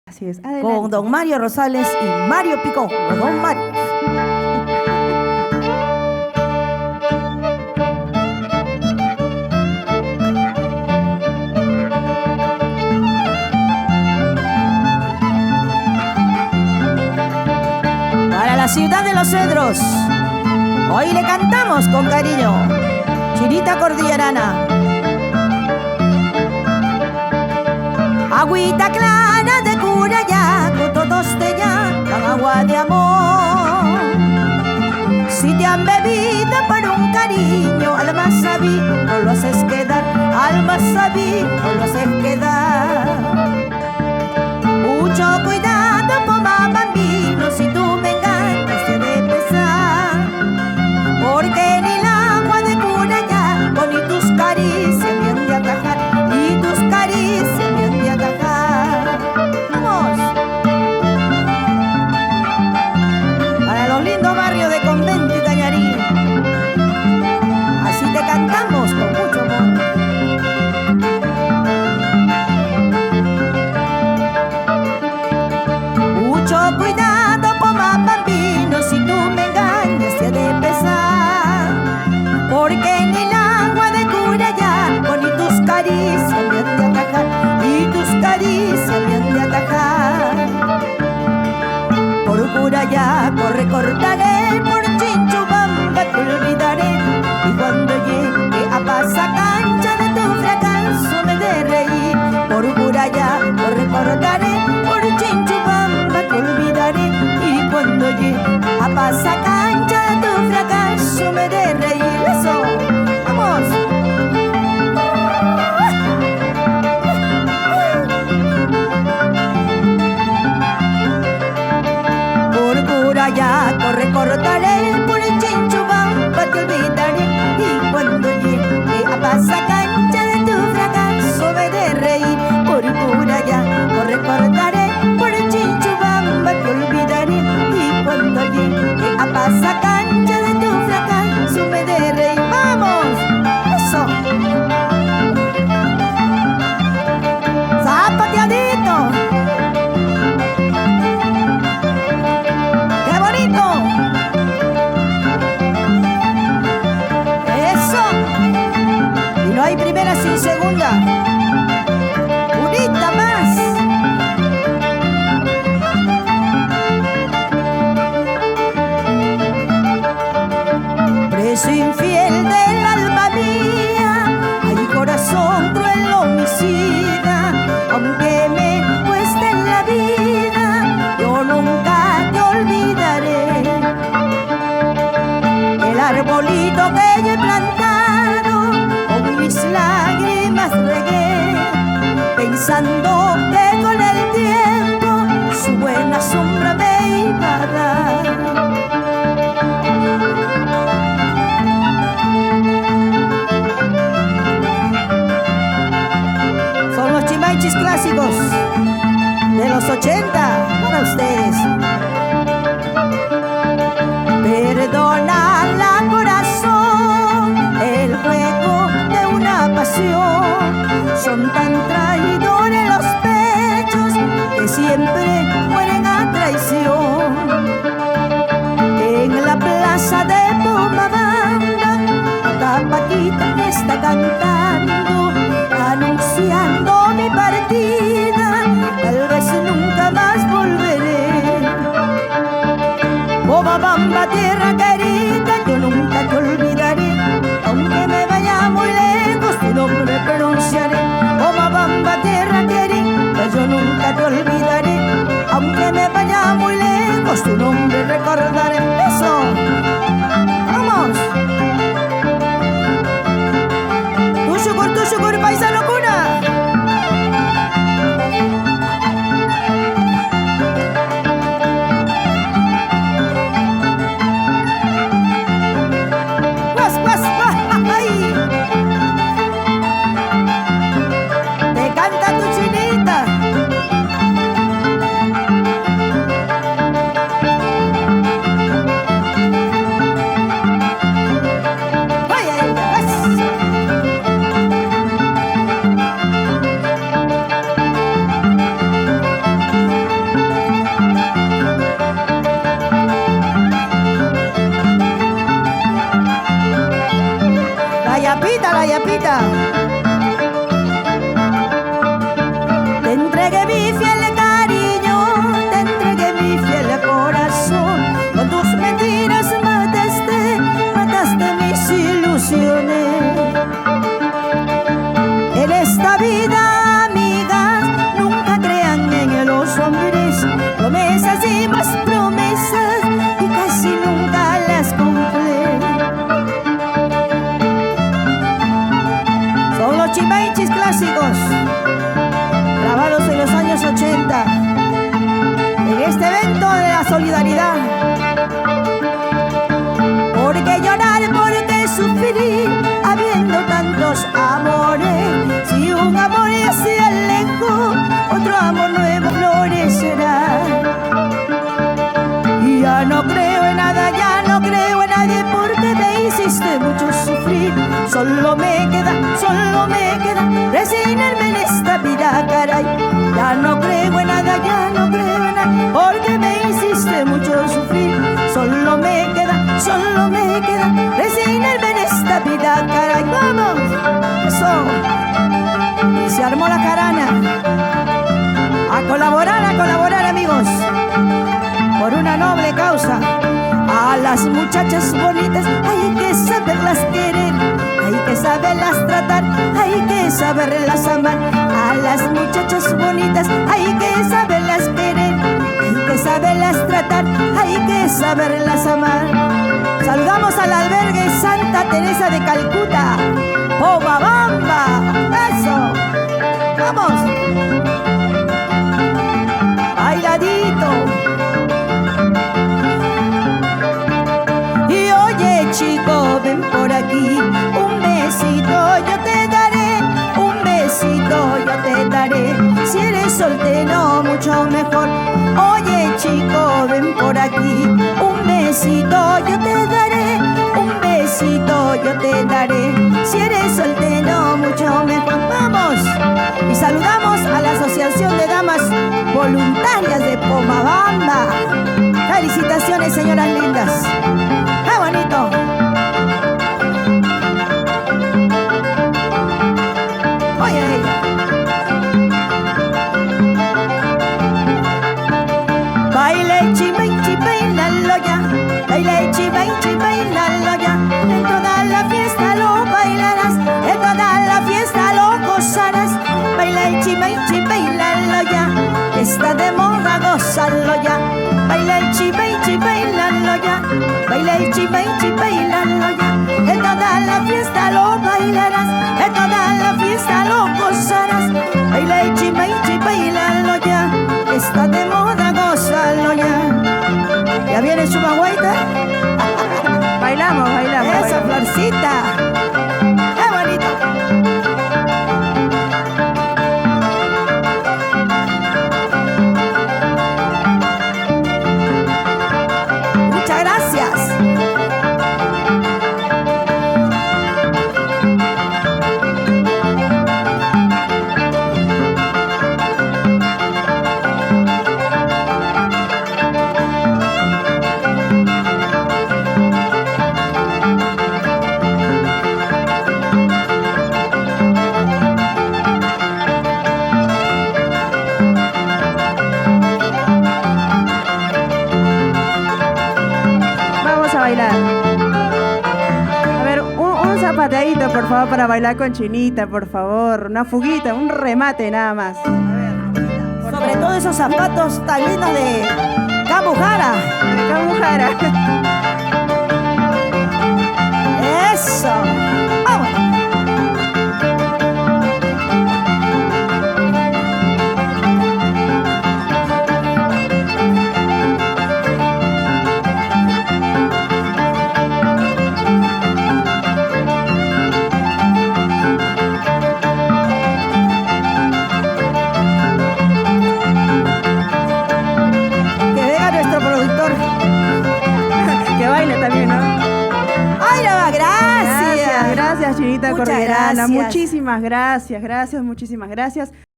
Así es, adelante. Con don Mario Rosales y Mario Picón, los dos Marios. Para la ciudad de los cedros, hoy le cantamos con cariño, Chinita Cordillerana. Agüita clara de Curayá, con todos te llaman agua de amor. Si te han bebido por un cariño, alma sabí, no lo haces quedar, alma sabí, no lo haces quedar. Mucho cuidado, poma bambino, si tú me engañas te he de pesar, porque ni el agua de Curayá, o ni tus caricias me han de atajar, ni tus caricias me han de atajar. ¡Vamos! Para los lindos barrios de Convento y Cañarí, así te cantamos con mucho amor. Mucho cuidado, poma bambino, si tú me engañas te he de pesar, porque ni el agua de Curayá, o ni tus caricias me han de atajar, ni tus caricias me han de atajar. Por Curayá recordaré, por Chinchubamba te olvidaré, y cuando llegue a Pasacancha de tu fracaso me de reír. Por Curayá recordaré, por Chinchubamba te olvidaré, y cuando llegue a Pasacancha de tu fracaso me de reír. Eso, vamos. Por Curayá recordaré, por Chinchubamba te olvidaré, y cuando llegue a Pasacancha de tu fracaso me de reír. Por Curayá recordaré, por Chinchubamba te olvidaré, y cuando llegue a Pasacancha de tu fracaso me de reír. ¡Vamos! ¡Eso! ¡Zapateadito! ¡Qué bonito! ¡Eso! Y no hay primera sin segunda. ¡Unita más! Preso infiel del alma mía, hay corazón cruel homicida, aunque me cueste en la vida, yo nunca te olvidaré. El arbolito que yo he plantado, con mis lágrimas regué, pensando que con el tiempo su buena sombra me iba a dar. Son los chimaichis clásicos de los 80 para ustedes. Perdonarla, corazón, el juego de una pasión. Son tan traidores los pechos que siempre mueren a traición. En la plaza de Pomabamba, la Paquita me está cantando, anunciando mi partida, tal vez nunca más volveré. Pomabamba, tierra querida, yo nunca te olvidaré, aunque me vaya muy lejos, tu nombre pronunciaré. Pomabamba, tierra querida, yo nunca te olvidaré, aunque me vaya muy lejos, tu nombre recordaré. Eso, vamos. Tu shukur, paisa locura. Guas, guas, guas, ay. Te canta tu chinita. Ay, ay, ay. solidaridad. ¿Por qué llorar? ¿Por qué sufrir habiendo tantos amores? Si un amor ya se alejó, otro amor nuevo florecerá. Y ya no creo en nada, ya no creo en nadie, porque me hiciste mucho sufrir. Solo me queda resignarme en esta vida, caray. Ya no creo en nada, ya no creo en nada, porque me hiciste mucho sufrir. Solo me queda resignarme en esta vida, caray. ¡Vamos! Eso. Y se armó la jarana. A colaborar, amigos, por una noble causa. A las muchachas bonitas hay que saberlas querer, hay que saberlas tratar, hay que saberlas amar. A las muchachas bonitas hay que saberlas querer, hay que saberlas tratar, hay que saberlas amar. Saludamos al albergue Santa Teresa de Calcuta, Pomabamba. ¡Eso! ¡Vamos! Bailadito. Y oye, chico, ven por aquí, un besito yo te daré, un besito yo te daré. Si eres soltero, mucho mejor. Oye, chico, ven por aquí, un besito yo te daré, un besito yo te daré. Si eres soltero, mucho mejor. ¡Vamos! Y saludamos a la Asociación de Damas Voluntarias de Pomabamba. Felicitaciones, señoras lindas. ¡Qué bonito! Oye, baile chimenchi, bailalo ya. Baile chimenchi, bailalo ya. En toda la fiesta lo bailarás, en toda la fiesta lo gozarás. Baile chimenchi, bailalo ya. Está de moda, gózalo ya. Baile chimenchi, bailalo ya. Baile chimenchi, bailalo ya. En toda la fiesta lo bailarás, en toda la fiesta lo gozarás. Baile chimenchi, bailalo ya. Está de moda, gózalo ya. ¿Ya viene Chumahuayta? Bailamos. Eso, Florcita. ¡Qué bonito! Muchas gracias. A ver, un zapateadito, por favor, para bailar con Chinita, por favor. Una fuguita, un remate nada más. A ver, Sobre todo esos zapatos tan lindos de Camujara. Camujara. Eso. Vamos. También, ¿no? ¡Ay, no, gracias! Gracias, Chinita Muchas Corderana. gracias. Muchísimas gracias, muchísimas gracias.